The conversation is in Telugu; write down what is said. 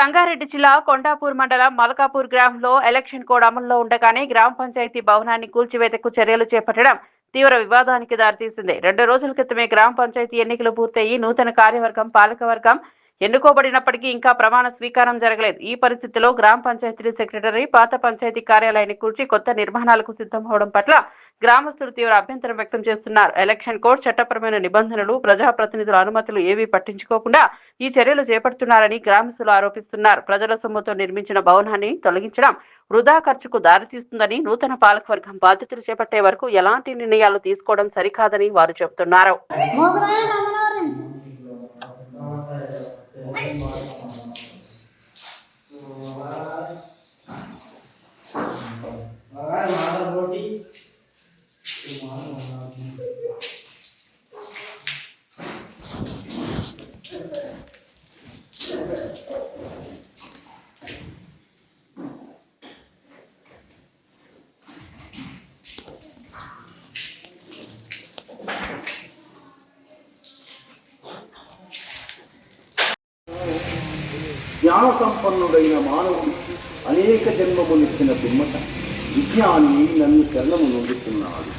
సంగారెడ్డి జిల్లా కొండాపూర్ మండలం మల్కాపూర్ గ్రామంలో ఎలక్షన్ కోడ్ అమల్లో ఉండగానే గ్రామ పంచాయతీ భవనాన్ని కూల్చివేతకు చర్యలు చేపట్టడం తీవ్ర వివాదానికి దారితీసింది. 2 రోజుల క్రితమే గ్రామ పంచాయతీ ఎన్నికలు పూర్తయి నూతన కార్యవర్గం పాలకవర్గం ఎన్నుకోబడినప్పటికీ ఇంకా ప్రమాణ స్వీకారం జరగలేదు. ఈ పరిస్థితిలో గ్రామ పంచాయతీ సెక్రటరీ పాత పంచాయతీ కార్యాలయాన్ని కూల్చి కొత్త నిర్మాణాలకు సిద్ధం అవడం పట్ల గ్రామస్తులు తీవ్ర అభ్యంతరం వ్యక్తం చేస్తున్నారు. ఎలక్షన్ కోడ్, చట్టపరమైన నిబంధనలు, ప్రజాప్రతినిధుల అనుమతులు ఏవీ పట్టించుకోకుండా ఈ చర్యలు చేపడుతున్నారని గ్రామస్తులు ఆరోపిస్తున్నారు. ప్రజల సొమ్ముతో నిర్మించిన భవనాన్ని తొలగించడం వృధా ఖర్చుకు దారితీస్తుందని, నూతన పాలకవర్గం బాధ్యతలు చేపట్టే వరకు ఎలాంటి నిర్ణయాలు తీసుకోవడం సరికాదని వారు చెబుతున్నారు. జ్ఞాన సంపన్నుడైన మానవుడు అనేక జన్మములిచ్చిన పిమ్మట విజ్ఞాని నన్ను శరణము నొందుతున్నాడు.